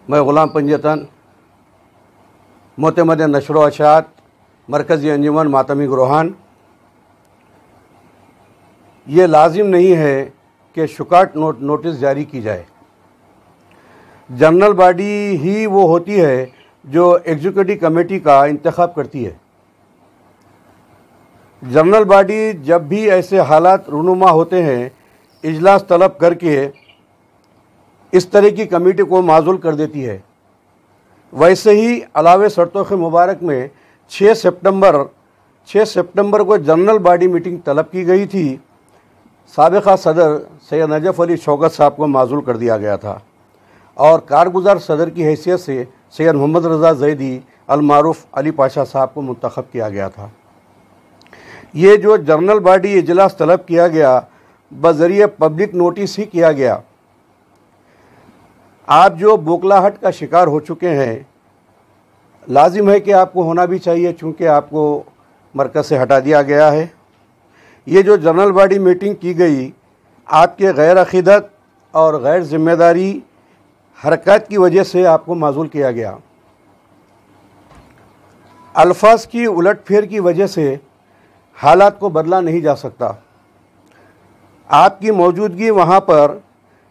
میں غلام پنجتن معتمد نشر و اشاعت مرکزی انجمن ماتمی گروہان. یہ لازم نہیں ہے کہ شکاٹ نوٹس جاری کی جائے. جنرل باڈی ہی وہ ہوتی ہے جو ایگزیکٹو کمیٹی کا انتخاب کرتی ہے. جنرل باڈی جب بھی ایسے حالات رونما ہوتے ہیں اجلاس طلب کر کے اس طرح کی کمیٹی کو معزول کر دیتی ہے. ویسے ہی علاوہ سرتوخ مبارک میں 6 سپٹمبر کو جنرل باڈی میٹنگ طلب کی گئی تھی. سابقہ صدر سید نجف علی شوکت صاحب کو معزول کر دیا گیا تھا اور کارگزار صدر کی حیثیت سے سید محمد رضا زیدی المعروف علی پاشا صاحب کو منتخب کیا گیا تھا. یہ جو جنرل باڈی اجلاس طلب کیا گیا بذریعہ پبلک نوٹس ہی کیا گیا. آپ جو بوکلاہٹ کا شکار ہو چکے ہیں لازم ہے کہ آپ کو ہونا بھی چاہیے چونکہ آپ کو مرکز سے ہٹا دیا گیا ہے. یہ جو جنرل باڈی میٹنگ کی گئی آپ کے غیر عقیدت اور غیر ذمہ داری حرکات کی وجہ سے آپ کو معزول کیا گیا. الفاظ کی الٹ پھیر کی وجہ سے حالات کو بدلا نہیں جا سکتا. آپ کی موجودگی وہاں پر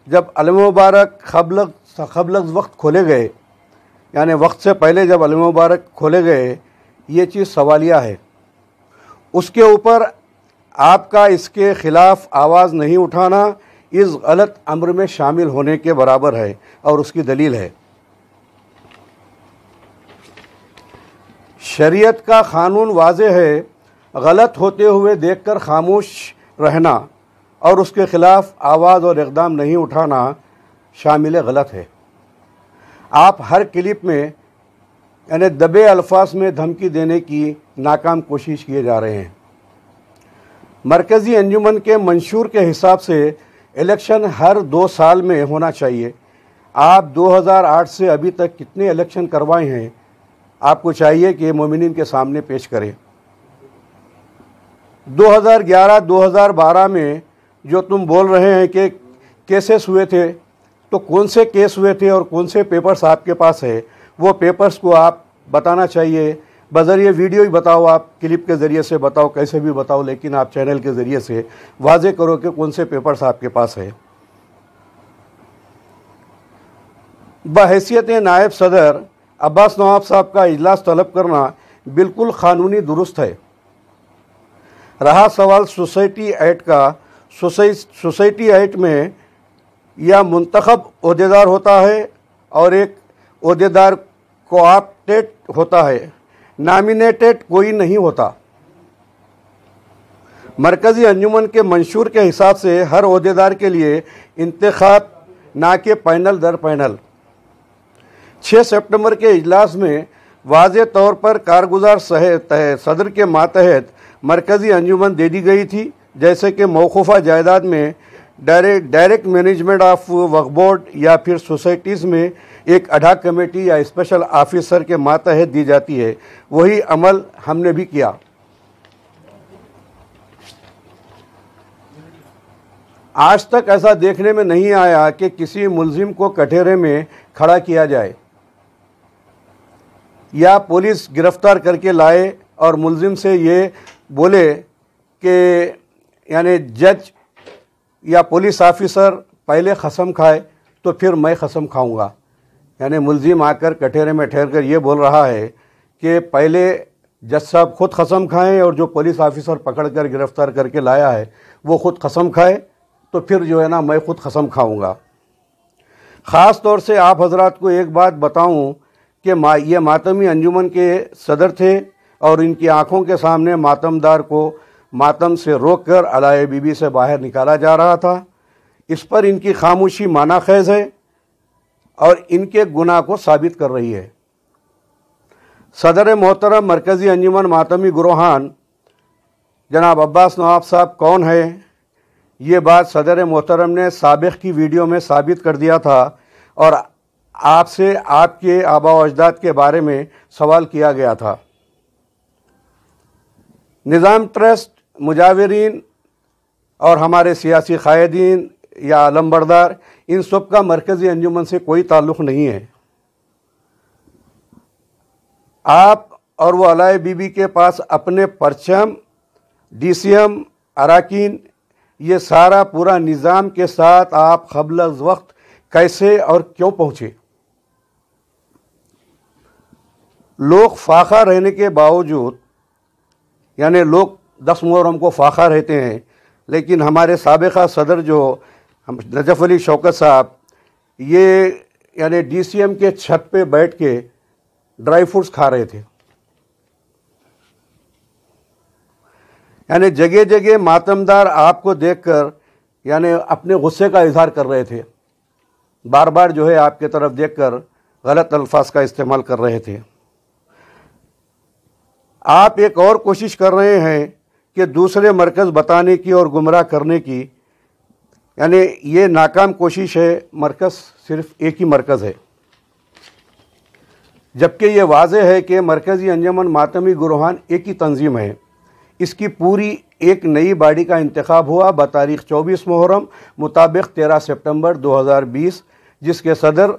جب علم مبارک قبل وقت کھولے گئے یعنی وقت سے پہلے جب علم مبارک کھولے گئے یہ چیز سوالیہ ہے. اس کے اوپر آپ کا اس کے خلاف آواز نہیں اٹھانا اس غلط امر میں شامل ہونے کے برابر ہے اور اس کی دلیل ہے. شریعت کا قانون واضح ہے. غلط ہوتے ہوئے دیکھ کر خاموش رہنا اور اس کے خلاف آواز اور اقدام نہیں اٹھانا شامل غلط ہے. آپ ہر کلپ میں یعنی دبے الفاظ میں دھمکی دینے کی ناکام کوشش کیے جا رہے ہیں. مرکزی انجمن کے منشور کے حساب سے الیکشن ہر 2 سال میں ہونا چاہیے. آپ 2008 سے ابھی تک کتنے الیکشن کروائے ہیں آپ کو چاہیے کہ مومنین کے سامنے پیش کریں. 2011-2012 میں جو تم بول رہے ہیں کہ کیسز ہوئے تھے تو کون سے کیس ہوئے تھے اور کون سے پیپرز آپ کے پاس ہے وہ پیپرز کو آپ بتانا چاہیے. بذریعہ ویڈیو ہی بتاؤ, آپ کلپ کے ذریعے سے بتاؤ, کیسے بھی بتاؤ, لیکن آپ چینل کے ذریعے سے واضح کرو کہ کون سے پیپرز آپ کے پاس ہے. بحیثیت نائب صدر عباس نواب صاحب کا اجلاس طلب کرنا بالکل قانونی درست ہے. رہا سوال سوسائٹی ایکٹ کا, سوسائٹی ایکٹ میں یا منتخب عہدیدار ہوتا ہے اور ایک عہدیدار کوآپٹیڈ ہوتا ہے, نامینیٹڈ کوئی نہیں ہوتا. مرکزی انجمن کے منشور کے حساب سے ہر عہدیدار کے لیے انتخاب نہ کہ پینل در پینل. 6 سپٹمبر کے اجلاس میں واضح طور پر کارگزار صدر کے ماتحت مرکزی انجمن دے دی گئی تھی, جیسے کہ موقوفہ جائیداد میں ڈائریکٹ مینجمنٹ آف وقف بورڈ یا پھر سوسائٹیز میں ایک اڈاک کمیٹی یا اسپیشل آفیسر کے ماتحت دی جاتی ہے. وہی عمل ہم نے بھی کیا. آج تک ایسا دیکھنے میں نہیں آیا کہ کسی ملزم کو کٹہرے میں کھڑا کیا جائے یا پولیس گرفتار کر کے لائے اور ملزم سے یہ بولے کہ یعنی جج یا پولیس آفیسر پہلے قسم کھائے تو پھر میں قسم کھاؤں گا. یعنی ملزم آ کر کٹہرے میں ٹھہر کر یہ بول رہا ہے کہ پہلے جج صاحب خود قسم کھائیں اور جو پولیس آفیسر پکڑ کر گرفتار کر کے لایا ہے وہ خود قسم کھائے تو پھر جو ہے نا میں خود قسم کھاؤں گا. خاص طور سے آپ حضرات کو ایک بات بتاؤں کہ یہ ماتمی انجمن کے صدر تھے اور ان کی آنکھوں کے سامنے ماتمدار کو ماتم سے روک کر علائے بی بی سے باہر نکالا جا رہا تھا. اس پر ان کی خاموشی معنی خیز ہے اور ان کے گناہ کو ثابت کر رہی ہے. صدر محترم مرکزی انجمن ماتمی گروہان جناب عباس نواب صاحب کون ہے یہ بات صدر محترم نے سابق کی ویڈیو میں ثابت کر دیا تھا اور آپ سے آپ کے آباء و اجداد کے بارے میں سوال کیا گیا تھا. نظام ٹرسٹ, مجاورین اور ہمارے سیاسی قائدین یا علم بردار ان سب کا مرکزی انجمن سے کوئی تعلق نہیں ہے. آپ اور وہ علائے بی بی کے پاس اپنے پرچم، ڈی سی ایم، اراکین، یہ سارا پورا نظام کے ساتھ آپ قبل از وقت کیسے اور کیوں پہنچے؟ لوگ فاقہ رہنے کے باوجود، یعنی لوگ 10 محرم کو فاقہ رہتے ہیں، لیکن ہمارے سابقہ صدر جو نجف علی شوکت صاحب، یہ یعنی ڈی سی ایم کے چھت پہ بیٹھ کے ڈرائی فروٹس کھا رہے تھے. یعنی جگہ جگہ ماتمدار آپ کو دیکھ کر یعنی اپنے غصے کا اظہار کر رہے تھے، بار بار جو ہے آپ کے طرف دیکھ کر غلط الفاظ کا استعمال کر رہے تھے. آپ ایک اور کوشش کر رہے ہیں کہ دوسرے مرکز بتانے کی اور گمراہ کرنے کی، یعنی یہ ناکام کوشش ہے. مرکز صرف ایک ہی مرکز ہے، جبکہ یہ واضح ہے کہ مرکزی انجمن ماتمی گروہان ایک ہی تنظیم ہے. اس کی پوری ایک نئی باڈی کا انتخاب ہوا بتاریخ 24 محرم مطابق 13 سپٹمبر 2020، جس کے صدر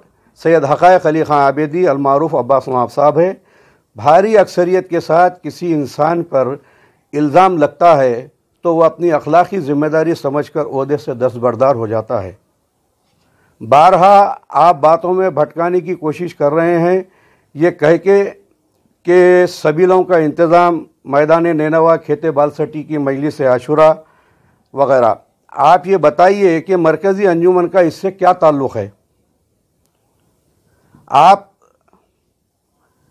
سید حقائق علی خان عابدی المعروف عباس نواب صاحب ہے. بھاری اکثریت کے ساتھ کسی انسان پر الزام لگتا ہے تو وہ اپنی اخلاقی ذمہ داری سمجھ کر عہدے سے دستبردار ہو جاتا ہے. بارہا آپ باتوں میں بھٹکانے کی کوشش کر رہے ہیں، یہ کہہ کے کہ سبیلوں کا انتظام میدان نینوا کھیتے بالسٹی کی مجلس عاشورہ وغیرہ. آپ یہ بتائیے کہ مرکزی انجمن کا اس سے کیا تعلق ہے؟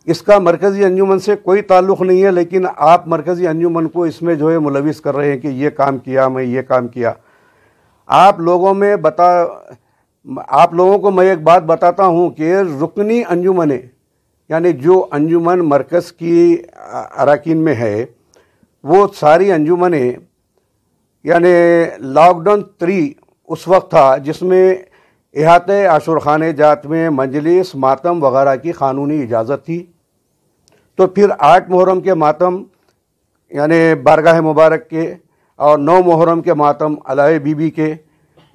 اس کا مرکزی انجمن سے کوئی تعلق نہیں ہے، لیکن آپ مرکزی انجمن کو اس میں جو ہے ملوث کر رہے ہیں کہ یہ کام کیا، میں یہ کام کیا. آپ لوگوں کو میں ایک بات بتاتا ہوں کہ رکنی انجمنیں، یعنی جو انجمن مرکز کی اراکین میں ہے، وہ ساری انجمنیں، یعنی لاک ڈاؤن 3 اس وقت تھا جس میں احاطۂ عاشور خانے جات میں مجلس، ماتم وغیرہ کی قانونی اجازت تھی. تو پھر 8 محرم کے ماتم یعنی بارگاہ مبارک کے اور 9 محرم کے ماتم علائے بی بی کے،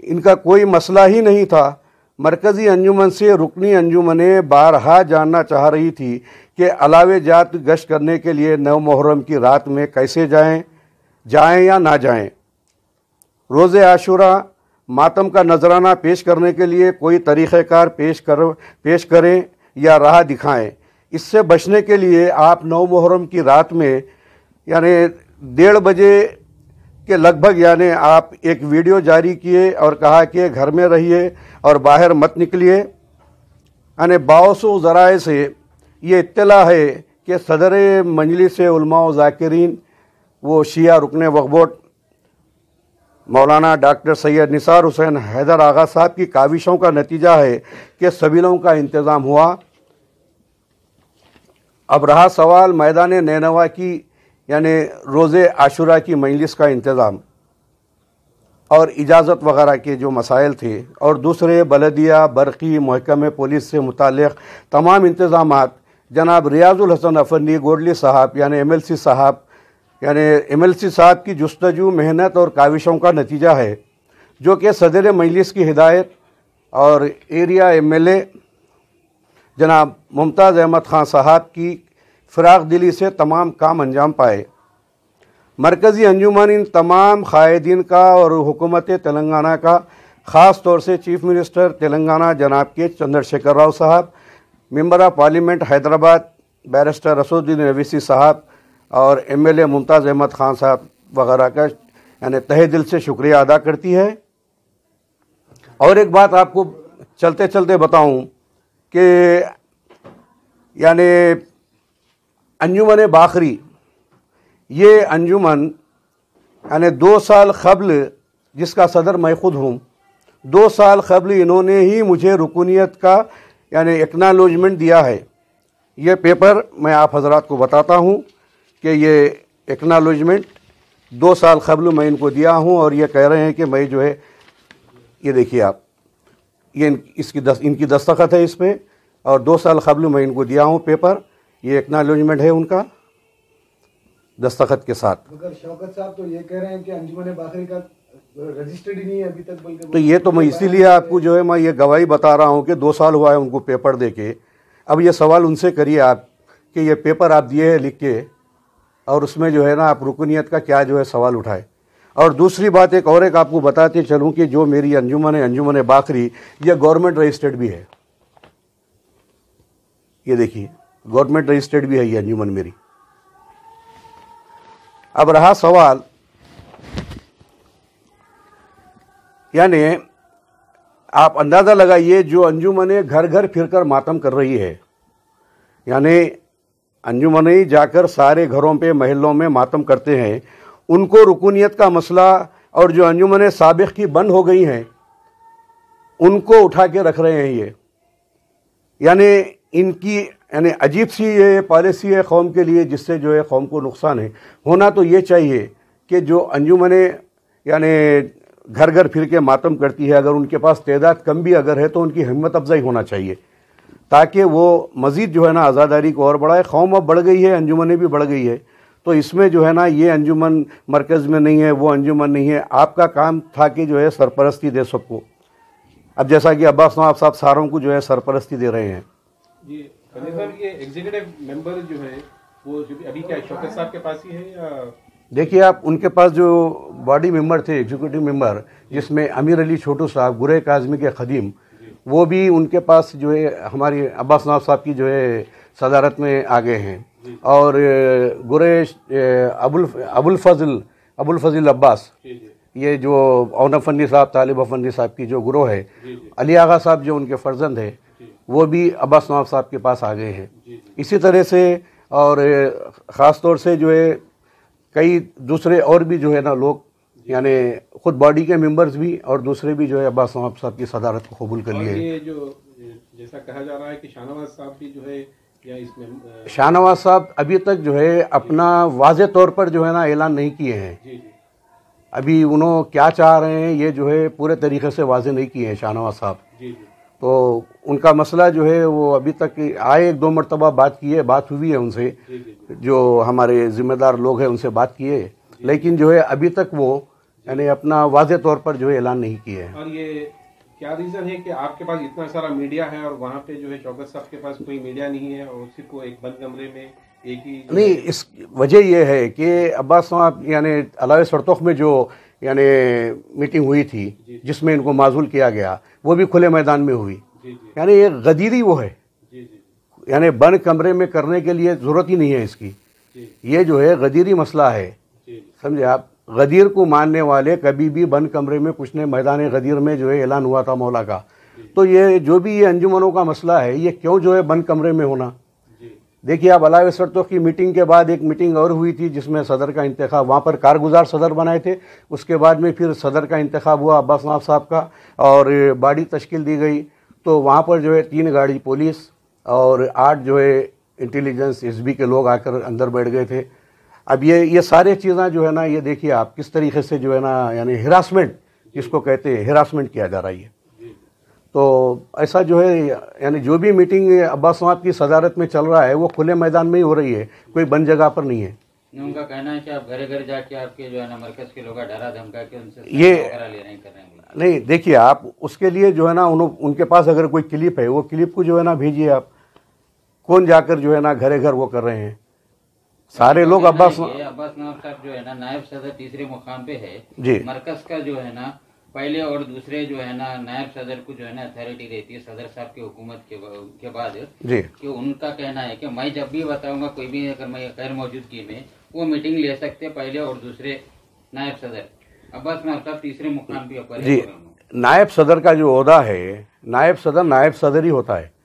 ان کا کوئی مسئلہ ہی نہیں تھا. مرکزی انجمن سے رکنی انجمنیں بارہا جاننا چاہ رہی تھی کہ علاوہ جات گشت کرنے کے لیے 9 محرم کی رات میں کیسے جائیں یا نہ جائیں. روز عاشورہ ماتم کا نذرانہ پیش کرنے کے لیے کوئی طریقہ کار پیش کریں یا راہ دکھائیں. اس سے بچنے کے لیے آپ 9 محرم کی رات میں یعنی 1:30 بجے کے لگ بھگ یعنی آپ ایک ویڈیو جاری کیے اور کہا کہ گھر میں رہیے اور باہر مت نکلیے. یعنی باوسو ذرائع سے یہ اطلاع ہے کہ صدر مجلس علماء و ذاکرین، وہ شیعہ رکن وقف بورڈ مولانا ڈاکٹر سید نثار حسین حیدر آغا صاحب کی کاوشوں کا نتیجہ ہے کہ سبیلوں کا انتظام ہوا. اب رہا سوال میدان نینوا کی یعنی روز عاشورہ کی مجلس کا انتظام اور اجازت وغیرہ کے جو مسائل تھے، اور دوسرے بلدیہ، برقی، محکمہ پولیس سے متعلق تمام انتظامات جناب ریاض الحسن افندی گوڈلی صاحب یعنی ایم ایل سی صاحب کی جستجو، محنت اور کاوشوں کا نتیجہ ہے، جو کہ صدر مجلس کی ہدایت اور ایریا ایم ایل اے جناب ممتاز احمد خان صاحب کی فراغ دلی سے تمام کام انجام پائے. مرکزی انجمن ان تمام قائدین کا اور حکومت تلنگانہ کا، خاص طور سے چیف منسٹر تلنگانہ جناب کے چندر شیکھر راؤ صاحب، member of parliament Hyderabad barrister Asad الدین اویسی صاحب اور ایم ایل اے ممتاز احمد خان صاحب وغیرہ کا یعنی تہہ دل سے شکریہ ادا کرتی ہے. اور ایک بات آپ کو چلتے چلتے بتاؤں کہ یعنی انجمن باخری، یہ انجمن یعنی 2 سال قبل، جس کا صدر میں خود ہوں، 2 سال قبل انہوں نے ہی مجھے رکنیت کا یعنی ایکنالوجمنٹ دیا ہے. یہ پیپر میں آپ حضرات کو بتاتا ہوں کہ یہ ایکنالوجمنٹ 2 سال قبل میں ان کو دیا ہوں، اور یہ کہہ رہے ہیں کہ میں جو ہے، یہ دیکھیے آپ، یہ ان کی دستخط ہے اس پہ، اور 2 سال قبل میں ان کو دیا ہوں پیپر. یہ ایکنالوجمنٹ ہے ان کا دستخط کے ساتھ. مگر شوکت صاحب تو یہ کہہ رہے ہیں کہ انجمن باخری کا رجسٹرڈ ہی نہیں ہے ابھی تک، بلکہ تو یہ تو میں اسی لیے آپ کو جو ہے میں یہ گواہی بتا رہا ہوں کہ 2 سال ہوا ہے ان کو پیپر دے کے. اب یہ سوال ان سے کریے آپ کہ یہ پیپر آپ دیے ہیں لکھ کے اور اس میں جو ہے نا آپ رکنیت کا کیا جو ہے سوال اٹھائے. اور دوسری بات ایک آپ کو بتاتے چلوں کہ جو میری انجمن باقری یہ گورنمنٹ رجسٹرڈ بھی ہے. یہ دیکھیے گورنمنٹ رجسٹرڈ بھی ہے یہ انجمن میری. اب رہا سوال یعنی آپ اندازہ لگائیے جو انجمنیں گھر گھر پھر کر ماتم کر رہی ہے, یعنی انجمنیں جا کر سارے گھروں پہ محلوں میں ماتم کرتے ہیں, ان کو رکنیت کا مسئلہ اور جو انجمنیں سابق کی بند ہو گئی ہیں ان کو اٹھا کے رکھ رہے ہیں. یہ یعنی ان کی عجیب سی یہ پالیسی ہے قوم کے لیے جس سے جو ہے قوم کو نقصان ہے. ہونا تو یہ چاہیے کہ جو انجمنیں یعنی گھر گھر پھر کے ماتم کرتی ہے, اگر ان کے پاس تعداد کم بھی اگر ہے تو ان کی ہمت افزائی ہونا چاہیے تاکہ وہ مزید جو ہے نا آزاداری کو اور بڑھائے. قوم اب بڑھ گئی ہے, انجمنیں بھی بڑھ گئی ہے, تو اس میں جو ہے نا یہ انجمن مرکز میں نہیں ہے, وہ انجمن نہیں ہے. آپ کا کام تھا کہ جو ہے سرپرستی دے سب کو. اب جیسا کہ عباس نواب صاحب ساروں کو جو ہے سرپرستی دے رہے ہیں. جی صاحب یہ ایگزیکٹو ممبر جو ہے وہ ابھی کیا شوکت صاحب کے پاس ہی ہے یا؟ دیکھیے آپ ان کے پاس جو باڈی ممبر تھے ایگزیکٹو ممبر جس میں امیر علی چھوٹو صاحب گرے کاظمی کے خدیم, وہ بھی ان کے پاس جو ہے ہماری عباس نواب صاحب کی جو ہے صدارت میں آ گئے ہیں. اور گریش ابو الفضل عباس یہ جو اون افندی صاحب طالب افندی صاحب کی جو گروہ ہے, علی آغا صاحب جو ان کے فرزند ہے وہ بھی عباس نواب صاحب کے پاس آ گئے ہیں. اسی طرح سے اور خاص طور سے جو ہے کئی دوسرے اور بھی جو ہے نا لوگ یعنی خود باڈی کے ممبرز بھی اور دوسرے بھی جو ہے عباس نواب صاحب کی صدارت کو قبول کر لیے. یہ جو جیسا کہا جا رہا ہے کہ شاہنواز صاحب بھی جو ہے یا اس میں شاہنواز صاحب ابھی تک جو ہے اپنا واضح طور پر جو ہے نا اعلان نہیں کیے ہیں. ابھی انہوں کیا چاہ رہے ہیں یہ جو ہے پورے طریقے سے واضح نہیں کیے ہیں شاہنواز صاحب. تو ان کا مسئلہ جو ہے وہ ابھی تک آئے, ایک دو مرتبہ بات ہوئی ہے ان سے, جو ہمارے ذمہ دار لوگ ہیں ان سے بات کیے, لیکن جو ہے ابھی تک وہ یعنی اپنا واضح طور پر جو ہے اعلان نہیں کیے ہیں. اور یہ کیا ریزن ہے کہ آپ کے پاس اتنا سارا میڈیا ہے اور وہاں پہ جو ہے شوکت صاحب کے پاس کوئی میڈیا نہیں ہے اور صرف وہ ایک بند کمرے میں ایک ہی نہیں, اس وجہ یہ ہے کہ عباس صاحب یعنی علاوہ سرتوخ میں جو یعنی میٹنگ ہوئی تھی جس میں ان کو معزول کیا گیا وہ بھی کھلے میدان میں ہوئی. یعنی ایک غدیری وہ ہے, یعنی بند کمرے میں کرنے کے لیے ضرورت ہی نہیں ہے اس کی. یہ جو ہے غدیری مسئلہ ہے, سمجھے آپ. غدیر کو ماننے والے کبھی بھی بند کمرے میں کچھ نہیں. میدان غدیر میں جو ہے اعلان ہوا تھا مولا کا. تو یہ جو بھی یہ انجمنوں کا مسئلہ ہے یہ کیوں جو ہے بند کمرے میں ہونا. دیکھیے آپ علاوہ سرتوخ کی میٹنگ کے بعد ایک میٹنگ اور ہوئی تھی جس میں صدر کا انتخاب, وہاں پر کارگزار صدر بنائے تھے. اس کے بعد میں پھر صدر کا انتخاب ہوا عباس نواب صاحب کا اور باڈی تشکیل دی گئی. تو وہاں پر جو ہے 3 گاڑی پولیس اور 8 جو ہے انٹیلیجنس ایس بی کے لوگ آ کر اندر بیٹھ گئے تھے. اب یہ سارے چیزیں جو ہے نا یہ دیکھیے آپ کس طریقے سے جو ہے نا یعنی ہراسمنٹ جس کو کہتے ہیں ہراسمنٹ کیا جا رہا ہے. تو ایسا جو ہے یعنی جو بھی میٹنگ عباس نواب کی صدارت میں چل رہا ہے وہ کھلے میدان میں ہی ہو رہی ہے, کوئی بند جگہ پر نہیں ہے. ان کا کہنا ہے کہ آپ گھر گھر جا کے آپ کے جو ہے نا مرکز کے لوگ ڈرا دھمکا کے ان سے یہ لے رہے ہیں. نہیں دیکھیے آپ اس کے لیے جو ہے نا ان کے پاس اگر کوئی کلپ ہے وہ کلپ کو جو ہے نا بھیجیے آپ. کون جا کر جو ہے نا گھر گھر وہ کر رہے ہیں سارے لوگ. عباس نواب صاحب جو ہے نا نائب صدر تیسرے مقام پہ ہے جی. مرکز کا جو ہے نا پہلے اور دوسرے جو ہے نا نائب صدر کو جو ہے نا اتھارٹی رہتی ہے صدر صاحب کی حکومت کے بعد جی. کہ ان کا کہنا ہے کہ میں جب بھی بتاؤں گا کوئی بھی اگر میں غیر موجودگی میں وہ میٹنگ لے سکتے پہلے اور دوسرے نائب صدر. عباس نواب صاحب تیسرے مقام پہ جی. نائب صدر کا جو عہدہ ہے نائب صدر ہی ہوتا ہے,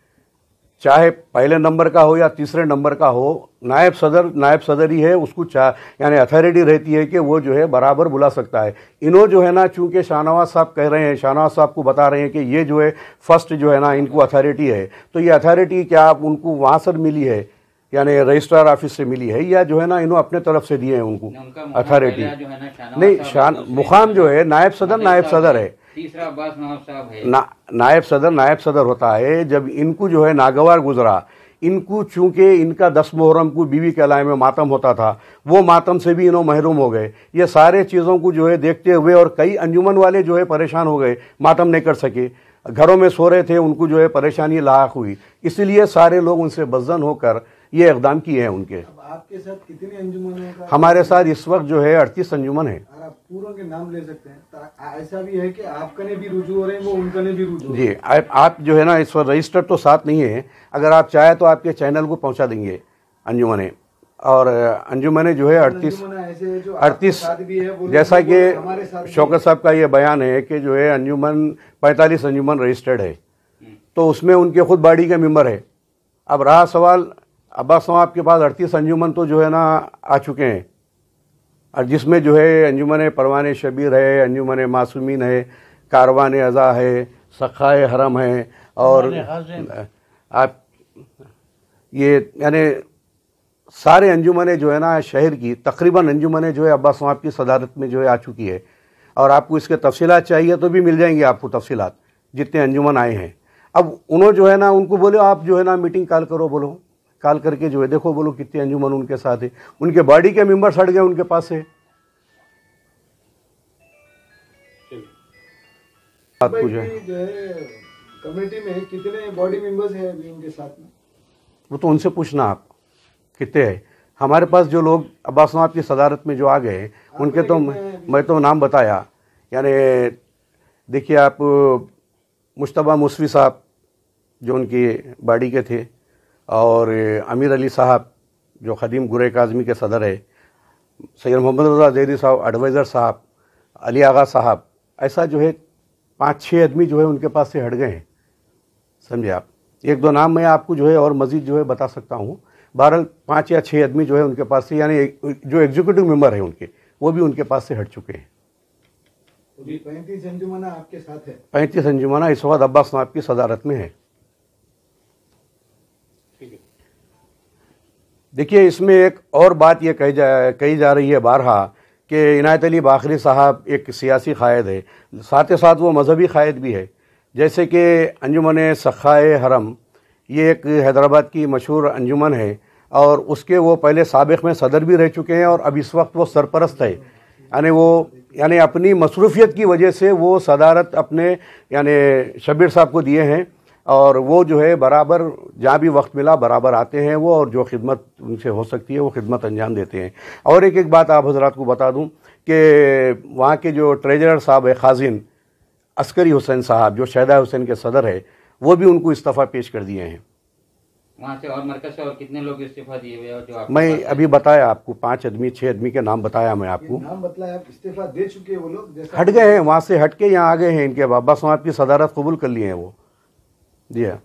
چاہے پہلے نمبر کا ہو یا تیسرے نمبر کا ہو. نائب صدر ہی ہے, اس کو یعنی اتھارٹی رہتی ہے کہ وہ جو ہے برابر بلا سکتا ہے. انہوں جو ہے نا چونکہ شاہنواز صاحب کہہ رہے ہیں, شاہنواز صاحب کو بتا رہے ہیں کہ یہ جو ہے فرسٹ جو ہے نا ان کو اتھارٹی ہے. تو یہ اتھارٹی کیا آپ ان کو وہاں سے ملی ہے یعنی رجسٹرار آفس سے ملی ہے یا جو ہے نا انہوں اپنے طرف سے دیے ہیں ان کو اتھارٹی؟ نہیں, مقام جو ہے نائب صدر ہے. تیسرا عباس نواب صاحب ہے. نائب صدر ہوتا ہے جب ان کو جو ہے ناگوار گزرا. ان کو چونکہ ان کا 10 محرم کو بیوی کے علاوہ میں ماتم ہوتا تھا, وہ ماتم سے بھی انہوں محروم ہو گئے. یہ سارے چیزوں کو جو ہے دیکھتے ہوئے اور کئی انجمن والے جو ہے پریشان ہو گئے, ماتم نہیں کر سکے, گھروں میں سو رہے تھے, ان کو جو ہے پریشانی لاحق ہوئی. اسی لیے سارے لوگ ان سے بدظن ہو کر یہ اقدام کیے ہیں ان کے. اب آپ کے ساتھ کتنے انجمن ہیں؟ ہمارے ساتھ اس وقت جو ہے 38 انجمن ہیں. اور آپ پوروں کے نام لے سکتے ہیں؟ ایسا بھی ہے کہ آپ کا نے بھی رجوع ہو رہے ہیں، وہ ان کا نے بھی رجوع ہو رہے ہیں. جی آپ جو ہے نا اس وقت رجسٹر تو ساتھ نہیں ہے، اگر آپ چاہیں تو آپ کے چینل کو پہنچا دیں گے انجمنیں. اور انجمنیں جو ہے 38 جیسا کہ شوکت صاحب کا یہ بیان ہے کہ جو ہے انجمن 45 انجمن رجسٹرڈ ہے، تو اس میں ان کے خود باڈی کے ممبر ہے. اب رہا سوال عباس صاحب کے پاس 38 انجمن تو جو ہے نا آ چکے ہیں، اور جس میں جو ہے انجمن پروان شبیر ہے، انجمن معصومین ہے، کاروان ازا ہے، سخائے حرم ہے، اور آپ یہ یعنی سارے انجمنیں جو ہے نا شہر کی تقریباً انجمنیں جو ہے عباس صاحب کی صدارت میں جو ہے آ چکی ہے. اور آپ کو اس کے تفصیلات چاہیے تو بھی مل جائیں گے آپ کو تفصیلات، جتنے انجمن آئے ہیں. اب انہوں جو ہے نا ان کو بولے آپ جو ہے نا میٹنگ کال کرو، بولو کال کر کے جو ہے دیکھو بولو کتنے انجمن ان کے ساتھ ہے. ان کے باڈی کے ممبر ہٹ گئے ان کے پاس سے. جو ہے کمیٹی میں کتنے باڈی ممبرز ہیں ابھی ان کے ساتھ میں؟ وہ تو ان سے پوچھنا آپ کتنے ہیں. ہمارے پاس جو لوگ عباس صاحب کی صدارت میں جو آ گئے ان کے تو میں تو نام بتایا. یعنی دیکھیے آپ مشتبہ موسوی صاحب جو ان کی باڈی کے تھے، اور امیر علی صاحب جو خدیم گرے کاظمی کے صدر ہے، سید محمد رضا زیدی صاحب ایڈوائزر صاحب، علی آغا صاحب، ایسا جو ہے 5-6 آدمی جو ہے ان کے پاس سے ہٹ گئے ہیں. سمجھے آپ، 1-2 نام میں آپ کو جو ہے اور مزید جو ہے بتا سکتا ہوں. بہرحال 5 یا 6 آدمی جو ہے ان کے پاس سے، یعنی جو ایگزیکٹو ممبر ہیں ان کے، وہ بھی ان کے پاس سے ہٹ چکے ہیں. 35 انجمن آپ کے ساتھ ہے؟ 35 انجمنہ اس وقت عباس صاحب کی صدارت میں ہے. دیکھیے اس میں ایک اور بات یہ کہی جا رہی ہے بارہا کہ عنایت علی باقری صاحب ایک سیاسی قائد ہے، ساتھ ساتھ وہ مذہبی قائد بھی ہے. جیسے کہ انجمن سخائے حرم، یہ ایک حیدرآباد کی مشہور انجمن ہے، اور اس کے وہ پہلے سابق میں صدر بھی رہ چکے ہیں، اور اب اس وقت وہ سرپرست ہے. یعنی اپنی مصروفیت کی وجہ سے وہ صدارت اپنے یعنی شبیر صاحب کو دیے ہیں، اور وہ جو ہے برابر جہاں بھی وقت ملا برابر آتے ہیں وہ، اور جو خدمت ان سے ہو سکتی ہے وہ خدمت انجام دیتے ہیں. اور ایک بات آپ حضرات کو بتا دوں کہ وہاں کے جو ٹریجرر صاحب ہے خازن عسکری حسین صاحب، جو شہداء حسین کے صدر ہے، وہ بھی ان کو استعفیٰ پیش کر دیے ہیں. وہاں سے اور مرکز سے اور کتنے لوگ استعفیٰ دیے ہوئے ہیں جو آپ میں ابھی بتایا آپ کو 5 آدمی 6 آدمی کے نام بتایا میں آپ کو. نام بتلایا، استعفیٰ دے چکے وہ لوگ؟ ہٹ گئے ہیں وہاں سے، ہٹ کے یہاں آ گئے ہیں، ان کے عباس صاحب کی صدارت قبول کر لی ہیں وہ. جی ہاں.